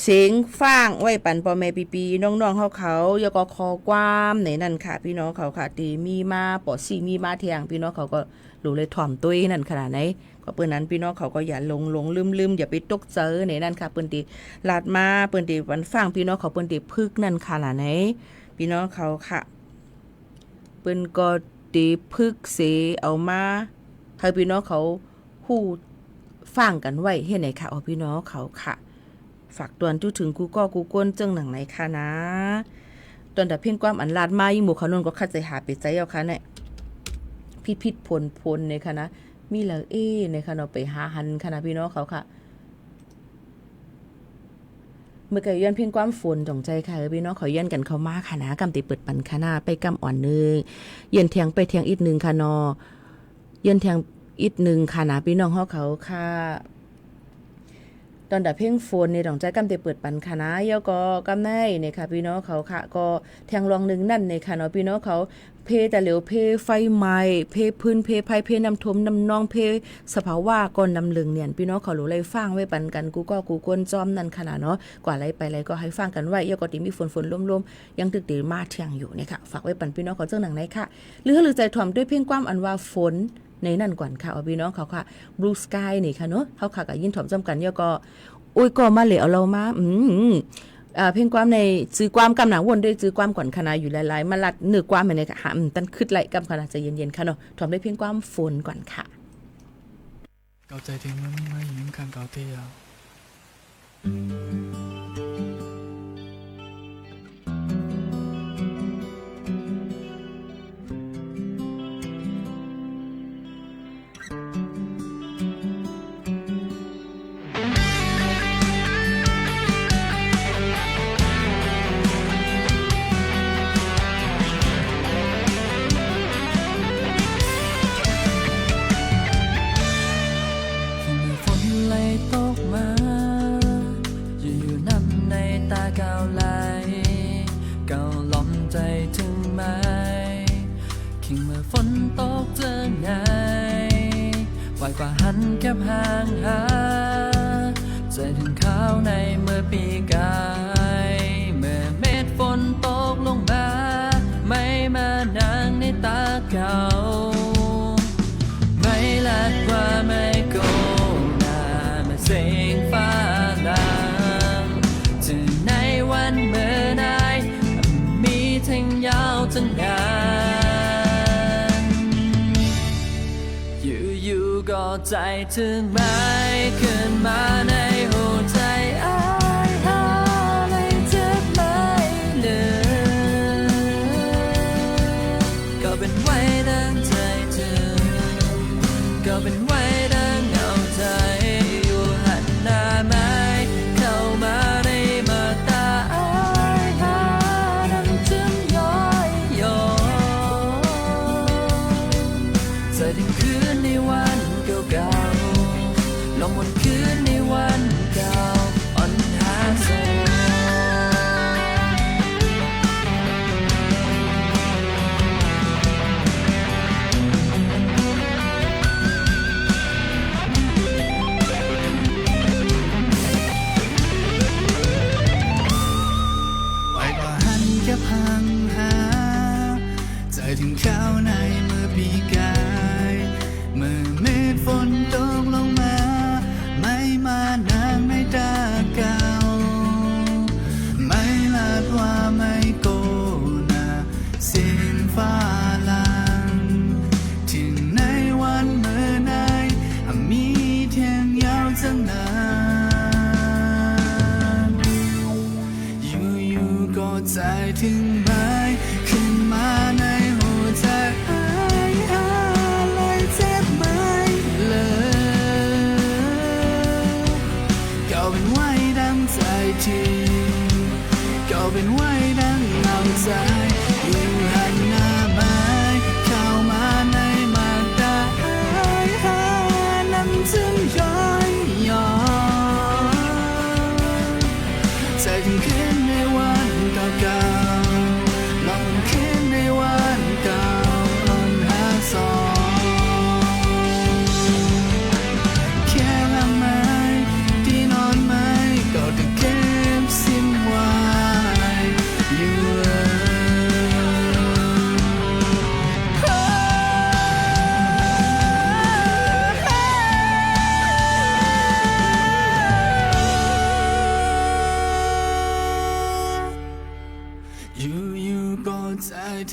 เสียงฟ้างไว้ปันปอแม่ปีน้องๆเขายก็คอความในนั่นค่ะพี่น้องเขาค่ะตีมีมาปอซี่มีมาเทียงพี่น้องเขาก็รู้เลยถ่อมตุ้ยนั่นขนาดไหนก็เปิ้นนั้นพี่น้องเขาก็อย่าลงลืมอย่าไปตกเจอในนั่นค่ะเปิ้นติลาดมาเปิ้นติวันฟังพี่น้องเขาเปิ้นติพึกนั่นขนาดไหนพี่น้องเขาค่ะเปิ้นก็ติพึกเสเอามาให้พี่น้องเขาฮู้ฟังกันไว้เฮ็ดไหนค่ะเอาพี่น้องเขาค่ะฝากตวนถึงกูก็กูก้นเจ้งหนังไหนค่ะนะตอนแต่เพ่งความอันลาดมายิ่งหมู่เขานนก็คัดใจหาไปใจเอาค่ะเนี่ยพิษผลในค่ะนะมีเหลือในค่ะเนาะไปหาหันค่ะนะพี่น้องเขาค่ะเมื่อกี้ย้อนเพียงความฝนจงใจค่ะพี่น้องเขาย้อนกันเข้ามาค่ะนะกำติเปิดปันค่ะนะไปกำอ่อนนึงเย็นเทียงไปเทียงอีกนึงค่ะเนาะเย็นเทียงอีกนึงค่ะนะพี่น้องเขาค่ะตอนดับเพ่งโฟนในดอกใจกำเตเปิดปันค่ะนะเยาก็กำได้เนี่ยค่ะพี่น้องเขาค่ะก็แทงรองนึงนั่นเนี่ยค่ะเนาะพี่น้องเขาเพแต่เหลวเพไฟไหม้เพพื้นเพไฟเพน้ำท่วมน้ำนองเพสภาวะก่อนน้ำลึงเนี่ยพี่น้องเขารู้เลยฟังไว้ปันกันกูก้นจอมนั่นค่ะเนาะกว่าไรไปไรก็ให้ฟังกันไว้เยาก็ติมีฝนร่มๆยังตึกตีมาเที่ยงอยู่เนี่ยค่ะฝากไว้ปันพี่น้องเขาเจ้าหนังไหนค่ะหรือใจถ่อมด้วยเพ่งความอันว่าฝนในนั่นก่อนค่ะเอาพี่น้องเขาค่ะ Blue Sky นี่ค่ะเนาะเขาค่ะกับยินถ่อมจำกันเยาก็อุ้ยก็มาเหลวเรามาเพ่งความในซื้อความกำหนังวนได้ซื้อความก่อนคณะอยู่หลายๆมาลัดเนื้อความในค่ะหาตันคืดไหลกำคณะใจเย็นๆค่ะเนาะถ่อมได้เพ่งความฝนก่อนค่ะเกาใจถึงมันไม่ยิงการเกาเตียวกว่าหันแก็บห่างหาใจถึงข้าวในเมื่อปีกายเมื่อเม็ดฝนตกลงมาไม่มานางในตาเก่าไม่ลาดกว่าไม่โกนามาเสียงฟ้าลังจะในวันเมื่อนายมีทั้งยาวทั้งนานก็ใจถึงไม่ขึ้นมาในหัวใจอ้ายหาอะไรเจ็บไม่เหลือก็เป็นไว้ดังใจถึงก็เป็นไว้ดังเอาใจอยู่หันหน้าไม้เข้ามาในมาตาอ้ายหาดังจึงย้อยใจถึงคืนในวันเก่าลองวนคืนในวันเก่าอ่อนหาโซไว้กว่าหันแค่พังหาใจถึงข้าวในเมื่อปีกายเมื่อเม็ดฝนตกลงมาไม่มานางในตาเก่าไม่ลาดว่าไม่โกนาเสียงฟ้าลังถึงในวันเมื่อนายมีเทียงยาวจังไหน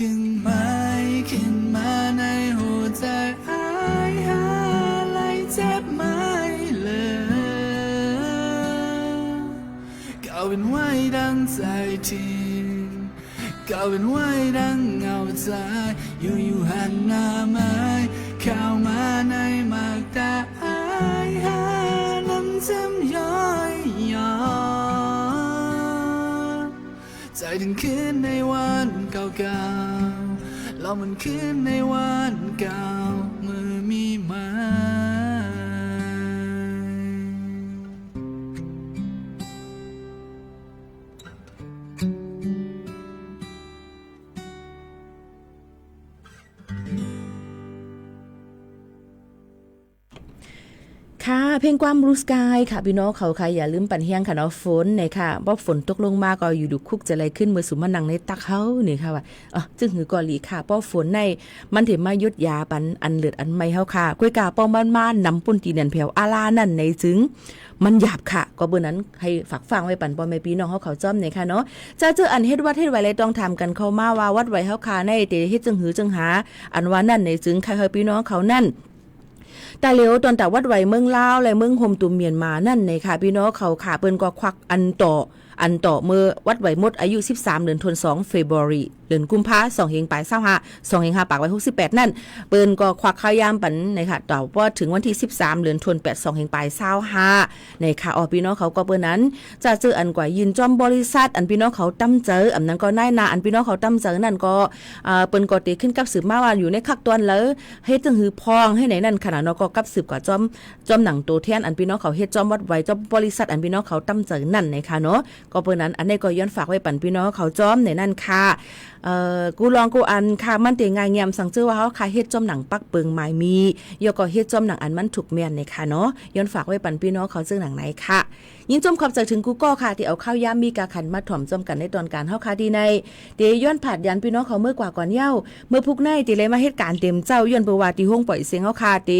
ขึ้นไหมขึ้นมาในหัวใจอ้ายหาอะไรเจ็บไหมเลยก้าวเป็นไว้ดังใจทิ้งก้าวเป็นไว้ดังเงาใจอยู่หันหน้าไม้เข้ามาในมากตาอ้ายหาน้ำจำย้อยย้อนใจถึงคืนในวันเก่าๆแล้วมันคืนในวันเก่าเมื่อมีมา ค่ะเพลงความรู้สกายค่ะพี่น้องเขาค่ะอย่าลืมปั่นเฮียงค่ะเนาะฝนเนี่ยค่ะบ่ฝนตกลงมาก็อยู่ดูคุกจะอะไรขึ้นเมื่อสุมานังในตักเฮานี่ค่ะว่าจึงหือก่อหลีค่ะป้อฝนในมันเถมายุดยาปันอันเลือดอันไม่เฮาค่ะก้วยกาป้อมันมานำปุ่นตีนันแผ่วอาลานั่นในจึงมันหยาบค่ะก็เบิ่นั้นให้ฝากฟังไว้ปั่นป้อแม่พี่น้องเฮาเขาจ้อมเนี่ยค่ะเนาะจะเจออันเฮ็ดวัดเฮ็ดไว้เลยต้องทำกันเข้ามาว่าวัดไว้เฮาค่ะในเตเฮ็ดจึงหือจึงหาอันว่านั่นในจึงใครๆพี่น้องเขานั่นแต่เหลียวตอนแต่วัดไหวเมืองลาวและเมืองโฮมตุมเมียนมานั่นในค่ะพี่น้องเขาค่ะเปิ้นก็ควักอันต่อเมื่อวัดไหวหมดอายุ13เดือนธันวาคมเฟบรุเดือนกุมภา2เฮงปลาย25 2เฮง5ปากไว้68นั่นเปิ้นก็ควักข้าวยามปันในค่ะต่อว่าถึงวันที่13เดือนธันวาคม2เฮงปลาย25ในค่ะพี่น้องเขาก็เปิ้นนั้นจะเจออันกว่ายืนจอมบริษัทอันพี่น้องเขาตั้มเจออันนั้นก็นายนาอันพี่น้องเขาตั้มเจอนั่นก็เปิ้นก็ติขึ้นกับสืบมาว่าอยู่ในคักตอนแล้วเฮ็ดจังหือพองให้ไหนนั่นขนาดเนาะก็กับสืบกว่าจอมหนังโตแทนอันพี่น้องเขาเฮ็ดจอมวัดไว้จอมบริษัทอันพี่น้องเขาตั้มเจอนั่นในค่ะเนาะก็เปิ้นนั้นอันนี้ก็ย้อนฝากไว้ปั่นพี่น้องเขาจอมในนั่นค่ะกูลองกูอันค่ะมันเตง่ายเงียมสังเจอว่าเฮาค่ะเฮ็ดจอมหนังปักเปิงไม้มียก็เฮ็ดจอมหนังอันมันถูกแม่นในค่ะเนาะย้อนฝากไว้ปั่นพี่น้องเขาซึ่งหนังไหนค่ะยินจมขอบใจถึงกูก็ค่ะที่เอาข้าวยามมีกาขันมาถ่อมจอมกันในตอนการเฮาค่ะดีในเตย้อนผาดยันพี่น้องเขาเมื่อกว่าก่อนเย้าเมื่อพุกในติเลยมาเฮ็ดการเต็มเจ้าย้อนเปว่าที่ห้องปล่อยเสียงเฮาค่ะเต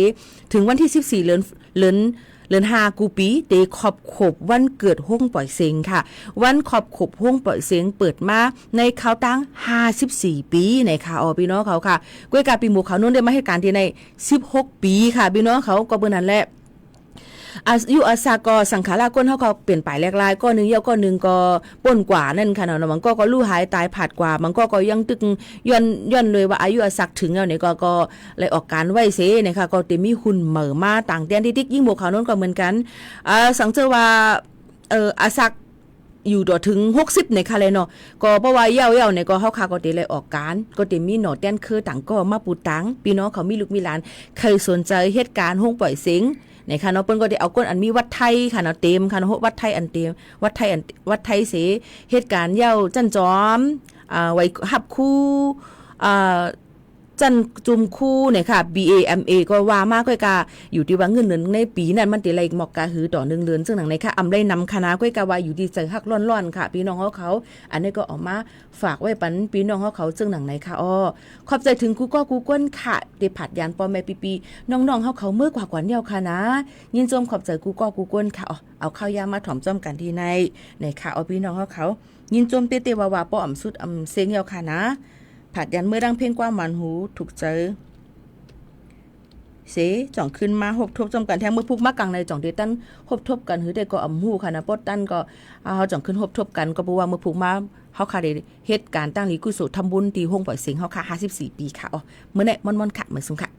ถึงวันที่14เดือน5กูปีเตขอบวันเกิดห้องปล่อยเสียงค่ะวันขอบห้องปล่อยเสียงเปิดมาในเขาตั้ง54ปีในค่ะพี่น้องเขาค่ะก้วยกาปีหมู่เขานู้นได้มาให้การที่ใน16ปีค่ะพี่น้องเขาก็เบิ่นั่นแหละอายุอาสาก็สังขารก้นเฮาก็เปลี่ยนไปแลกลายก็นึงเยาก็นึงก็ป่นกว่านั่นค่ะเนาะมันก็ลู่หายตายผาดกว่ามันก็ยังตึกย้อนเลยว่าอายุอาศักถึงแล้วเนี่ยก็เลยออกการไว้เสนะคะก็ติมีหุ่นเหม่อมาต่างแดนที่ยิ่งบวกเขาโน้นก็เหมือนกันสังเจอว่าอาศักอยู่ต่อถึง60ในค่ะเลยเนาะก็เพราะว่าเย่าเนี่ยก็เฮาค่ะก็ติเลยออกการก็ติมีหนอแต้นคือต่างก็มาปูตังพี่น้องเขามีลูกมีหลานเคยสนใจเหตุการณ์ห้องปล่อยเสียงในค่ะเนาะเปิ้นก็ได้เอาก้นอันมีวัดไทยค่ะเนาะเต็มค่ะเนาะวัดไทยอันเต็มวัดไทยเสเหตุการณ์เย่าจันจอมไว้หับคู่จันจุมคู่เนี่ยค่ะ BAMA ก็ว่ามากก้อยกาอยู่ที่ว่าเงินในปีนั้นมันติไหลหมอกกาหือต่อ1เดือนซึ่งหนังในค่ะอำได้นำคณะก้อยกาว่าอยู่ดีใจฮักร้อนๆค่ะพี่น้องเขาอันนี้ก็ออกมาฝากไว้ปันพี่น้องเขาซึ่งหนังในค่ะขอบใจถึงกูก็กูก้นค่ะได้ผัดยานปอแม่ปีน้องๆเขาเมื่อกว่ากว่าเดียวค่ะนะยินจมขอบใจกูก็กูก้นค่ะเอาข้าวยามาถ่อมจ้อมกันที่ในค่ะพี่น้องเขายินจมเตว่าป้ออ่ำสุดอ่ำเสียงเดียวค่ะนะผัดยันเมื่อดังเพลงกว่าหมันหูถูกเจอเสจ่องขึ้นมาหบทบจอมกันแทงเมื่อพุกมากลางในจ่องเดตันหบทบกันหือได้ก็อ่ำหูค่ะนะปอดตันก็เฮาจ่องขึ้นหบทบกันก็บ่ว่าเมื่อพุกมาเฮาค่ะได้เฮ็ดการตั้งลีกุศลทำบุญที่ห้องปล่อยเสียงเฮาค่ะ54ปีค่ะมื้อนี้ม่อนๆค่ะมื้อซุ่มค่ะ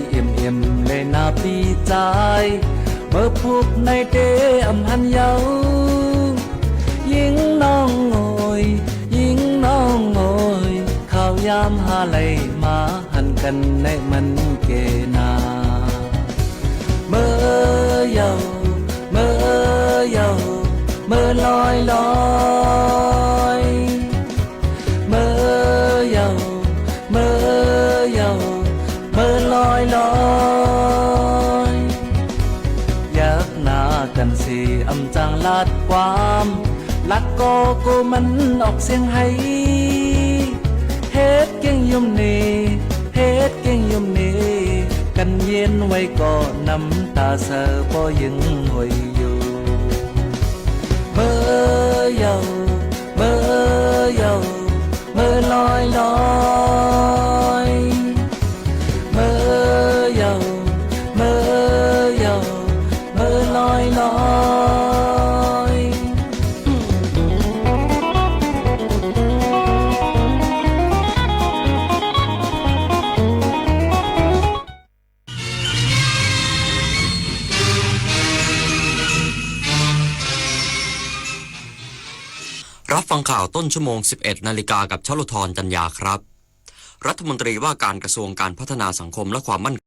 เอ็มเลยนาปีใจเมื่อพบในเดอำหันเยายิงน้องโอยยิงน้องโอยข้าวยามหาไหลมาหันกันในมันเกนาเมื่อเยาเมื่อเยาเมื่อลอยลอยเมื่อเยาเมื่อเยาเมื่อลอยลอยอยากหน้ากันสิอำจางลาดความลัดก็กูมันออกเสียงให้เฮ็ดเก่งยมนี่เฮ็ดเก่งยมนี่กันเย็นไว้ก็น้ำตาเสอพอยังหวยอยู่เมื่อเยาเมื่อเยาเมื่อลอยลอยเมื่อเยาเมื่อเยาเมื่อลอยลอยรับฟังข่าวต้นชั่วโมง 11 นาฬิกากับชลธร จันยาครับ รัฐมนตรีว่าการกระทรวงการพัฒนาสังคมและความมั่น